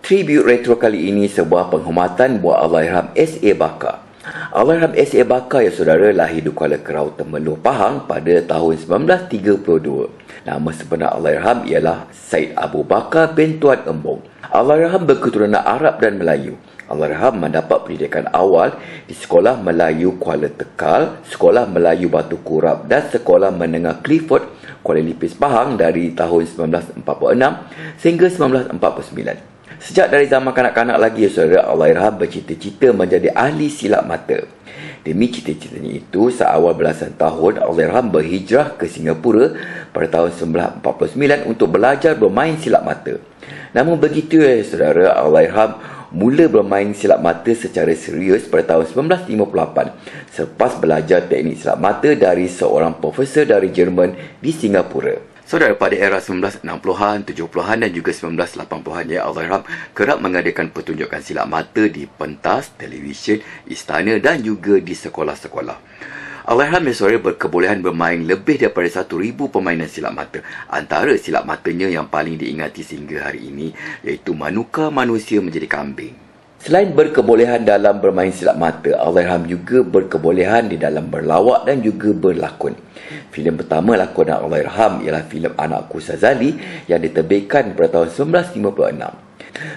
Tribute retro kali ini sebuah penghormatan buat Allahyarham S.A. Bakar. Allahyarham S.A. Bakar ya saudara lahir di Kuala Kerau, Temerloh, Pahang pada tahun 1932. Nama sebenar Allahyarham ialah Said Abu Bakar bin Tuan Embong. Allahyarham berketurunan Arab dan Melayu. Allahyarham mendapat pendidikan awal di Sekolah Melayu Kuala Tekal, Sekolah Melayu Batu Kurap dan Sekolah Menengah Clifford, Kuala Lipis, Pahang dari tahun 1946 sehingga 1949. Sejak dari zaman kanak-kanak lagi, saudara, Allahyarham bercita-cita menjadi ahli silap mata. Demi cita-citanya itu, seawal belasan tahun, Allahyarham berhijrah ke Singapura pada tahun 1949 untuk belajar bermain silap mata. Namun begitu ya saudara, Allahyarham mula bermain silap mata secara serius pada tahun 1958 selepas belajar teknik silap mata dari seorang profesor dari Jerman di Singapura. Saudara, pada era 1960-an, 70-an dan juga 1980-an ya, Allahyarham kerap mengadakan pertunjukan silap mata di pentas, televisyen, istana dan juga di sekolah-sekolah. Allahyarham berkebolehan bermain lebih daripada 1,000 permainan silap mata. Antara silap matanya yang paling diingati sehingga hari ini iaitu Manuka Manusia Menjadi Kambing. Selain berkebolehan dalam bermain silap mata, Allahyarham juga berkebolehan di dalam berlawak dan juga berlakon. Filem pertama lakonan Allahyarham ialah filem Anakku Sazali yang diterbitkan pada tahun 1956.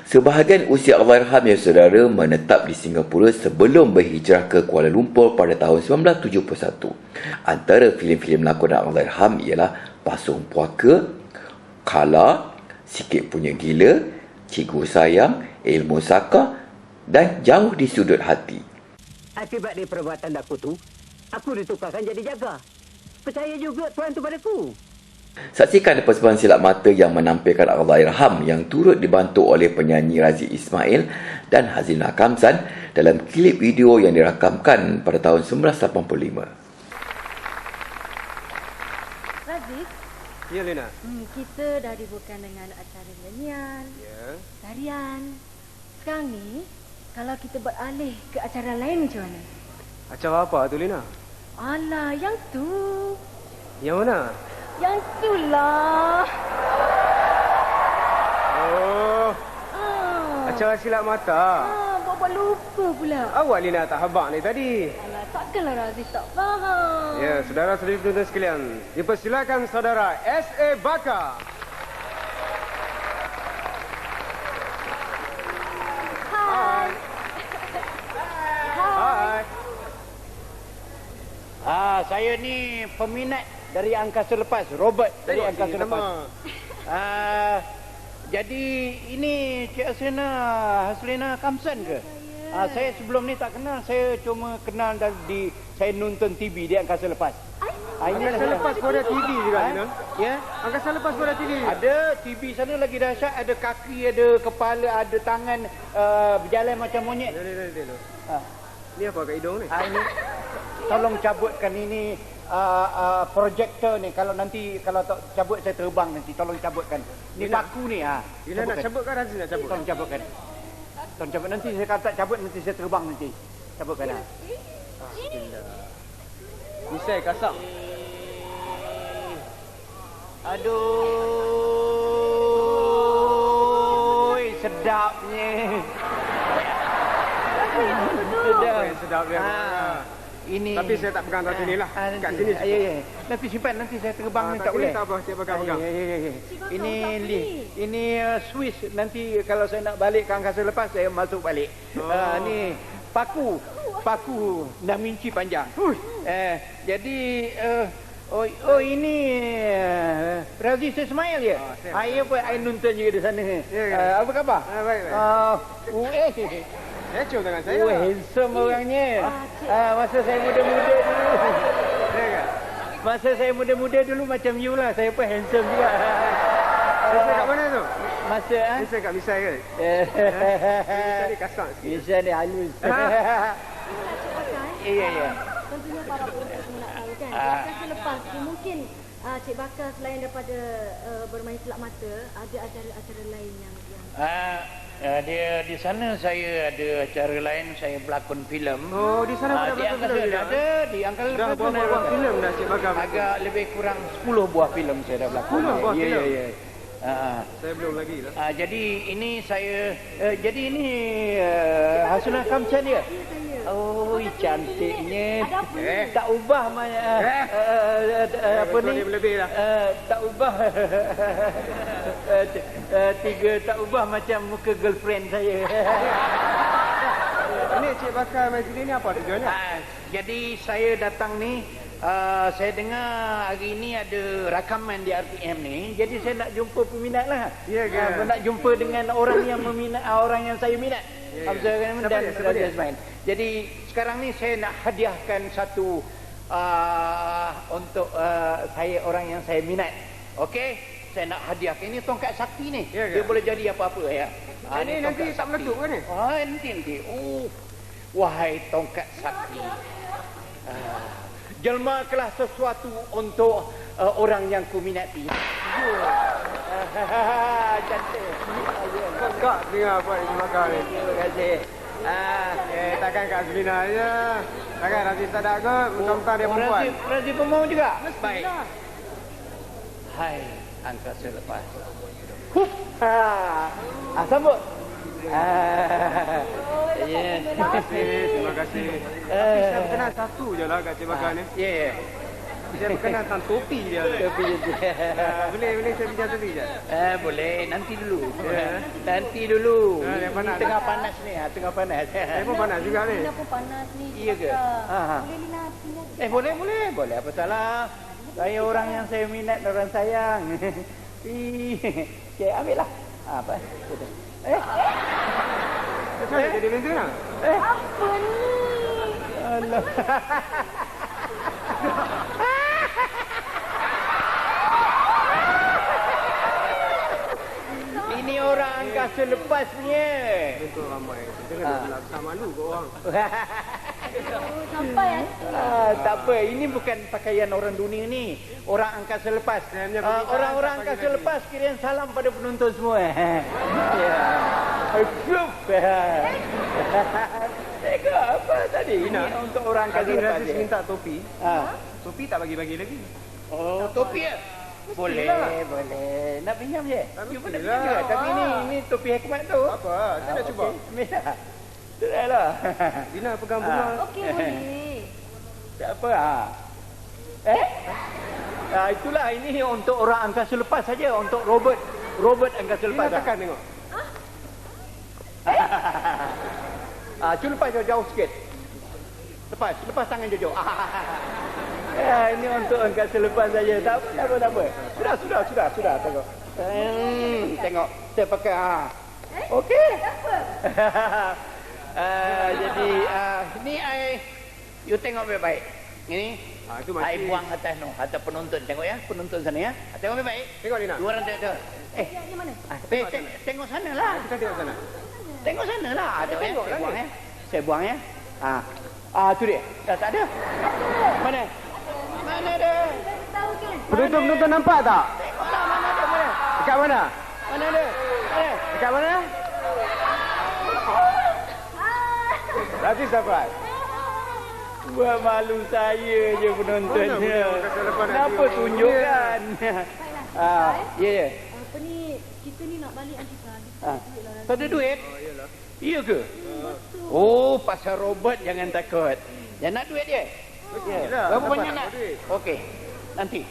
Sebahagian usia Allahyarham ya saudara menetap di Singapura sebelum berhijrah ke Kuala Lumpur pada tahun 1971. Antara filem-filem lakonan Allahyarham ialah Pasung Puaka, Kala, Sikit Punya Gila, Cikgu Sayang, Ilmu Saka dan Jauh di Sudut Hati. Akibat dari perbuatan aku tu, aku ditukarkan jadi jaga. Percaya juga Tuan tu padaku. Saksikan persembahan silap mata yang menampilkan Allahyarham yang turut dibantu oleh penyanyi Razi Ismail dan Hazina Kamsan dalam klip video yang dirakamkan pada tahun 1985. Razi? Ya, Lena. Kita dah dibuatkan dengan acara nyanyian, tarian. Sekarang ni, kalau kita beralih ke acara lain macam mana? Acara apa tu, Lena? Alah, yang tu. Yang mana? Yang tu lah. Oh, acara silap mata. Buat lupa pula. Awak, Lena, tak habaq ni tadi. Alah, takkanlah Razi tak faham. Ya, saudara-saudari penonton sekalian, dipersilakan saudara S.A. Bakar. Hai. Hai. Saya ni peminat dari angkasa lepas, Robert dari angkasa lepas. Jadi ini Cik Haslina Kamsan ke? Saya sebelum ni tak kenal, saya cuma kenal dari saya nonton TV di angkasa lepas. Angkasa lepas pun ada TV juga, Lena? Ya. Angkasa lepas pun ada TV? Ada TV sana lagi dahsyat, ada kaki, ada kepala, ada tangan, berjalan macam monyet. Ni apa kat hidung ni? Ini tolong cabutkan ini projektor ni. Kalau tak cabut saya terbang nanti. Tolong cabutkan. Ni paku ni. Bila nak cabut kan Razi nak cabut? Tolong cabutkan. Tolong cabut nanti saya kata cabut nanti saya terbang nanti. Cabutkan lah. Misai kasak. Aduh, sedapnya. Sedap dia. Ini. Tapi saya tak pegang kat sini lah. Kat sini. Ya. Nanti simpan, nanti saya terbang ni tak boleh. Tak apa, saya pegang. Ya. Ini Swiss. Nanti kalau saya nak balik ke angkasa lepas saya masuk balik. Ni paku dah minci panjang. Jadi ini Razi Ismail ya. Saya pun nonton juga di sana. Apa khabar? Baik. Ecoh tangan saya. Handsome orangnya. Masa saya muda-muda dulu. Masa saya muda-muda dulu macam you lah. Saya pun handsome juga. Misai kat mana tu? Misai kat Misai ke? Misai ni kasar sikit. Misai ni halus. Ya. Tentunya para penonton semua nak tahu kan. Angkasa lepas ni mungkin Cik Bakar selain daripada bermain silap mata, ada acara-acara lain yang dia di sana saya ada acara lain, saya berlakon filem. Oh, di sana pun ada filem. Ada di angkasa lepas dah buat filem dah Cik Bakar. Agak lebih kurang 10 buah filem saya dah berlakon. 10 buah filem. Ya. Saya belum lagi lah. Jadi ini saya jadi ini Hasunah Kamcan dia. Oh, cantiknya. Tak ubah apa ni? Lebih lah. Tak ubah. Tiga tak ubah macam muka girlfriend saya. Ini Cik Bakar mai sini ni apa tujuannya? Jadi saya datang ni saya dengar hari ni ada rakaman di RTM ni. Jadi saya nak jumpa peminat lah. Ya ke? Nak jumpa dengan orang yang meminat, orang yang saya minat. Siapa dia? Jadi sekarang ni saya nak hadiahkan satu untuk saya orang yang saya minat. Okey? Saya nak hadiahkan ini tongkat sakti ni. Ya, dia boleh jadi apa-apa ya. Ini nanti tak meletup kan ni? Nanti. Wahai tongkat sakti. Jelmakanlah sesuatu untuk orang yang ku minati. Cantik. Kak dengar apa Cik Bakar ni? Terima kasih. Takkan Kak Azlina je. Takkan Razi Sadak ke? Mentang-mentang dia perempuan. Razi Pemau juga? Baik. Hai, angkasa lepas. Sambut. Terima kasih. Tapi saya berkenan satu je lah kat Cik Bakar ni. Ya. Saya berkenan tentang topi dia. Topi je. Boleh saya bincang topi je? Boleh, nanti dulu. Nanti dulu. Yang panas. Tengah panas ni, tengah panas. Saya pun panas juga ni. Lina pun panas ni. Iya ke? Boleh Lina tinggal. Boleh. Apa salah? Saya orang yang saya minat, orang sayang. Okey, ambil lah. Apa? Macam mana jadi macam mana? Apa ni? Allah. Ini orang angkasa lepasnya. Betul ramai. Jangan nak besar malu ke orang. Sampai Tak apa, ini bukan pakaian orang dunia ni. Orang angkasa lepas. Orang-orang angkasa lepas kirim salam pada penonton semua. Ya. Grup. Tengok apa tadi? Ini untuk orang angkasa lepas. Razi minta topi. Topi tak bagi-bagi lagi. Oh, topi ya? Boleh. Nak pinjam je? You pun nak pinjam juga. Tapi ini topi hikmat tu. Apa? Saya nak cuba. Minta. Sudahlah. Dina pegang bunga. Okey, boleh. Tak apa. Itulah ini untuk orang angkasa lepas saja, untuk Robert angkasa lepas. Dina tekan tengok. Cuba lepas jauh sikit. Lepas tangan jauh. Ini untuk angkasa lepas saja. Tak apa. Sudah tengok. Tengok saya pakai. Okey. Jadi ni you tengok baik-baik. Ini Itu I buang atas penonton. Tengok ya, penonton sana ya. Tengok baik-baik. Tengok Dina. Dua orang tengok. Yang mana? Tengok sana lah. Kita tengok sana. Tengok sana lah. Tengok saya lah buang ni. ya. Saya buang ya. Tu dia. Tak ada. Mana? Mana ada? Tahu kan? Penonton nampak tak? Tengoklah mana ada. Mana? Dekat mana? Mana ada? Dekat mana? Razi dapat. Buat malu saya je penontonnya. Mana kata lepas nak Kenapa tengok tunjukkan? Ya. Apa ni? Kita ni nak balik antikan. Tak ada duit? Iya ke? Oh, pasal Robert jangan takut. Jangan nak duit dia? Berapa banyak nak? Okey. Nanti.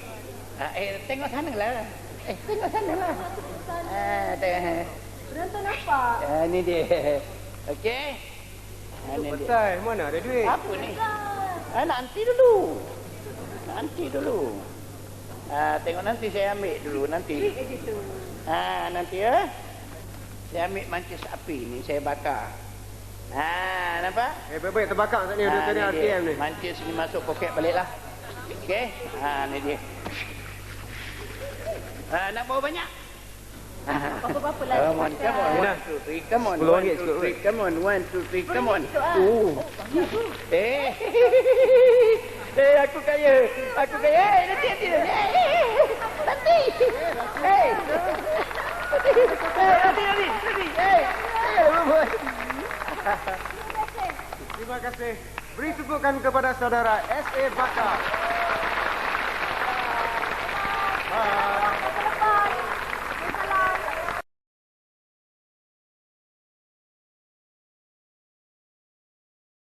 Tengok sana lah. Tengok sana lah. Penonton nampak. Ni dia. Okey. Ni dia. Betul, mana ada duit? Apa ni? Nanti dulu. Tengok nanti saya ambil dulu nanti. Nanti ya. Saya ambil mancis api ni, saya bakar. Nampak? Baik-baik terbakar saat ni ada tadi RTM ni. Mancis ni masuk poket baliklah. Okey. Ni dia. Nak bawa banyak? Apa-apa lah. Come on. 1, 2, 3, come on. 10 Come on. 1, 2, 3, come on. Aku kaya. Nanti. Terima kasih. Beri tepukan kepada saudara S.A. Bakar.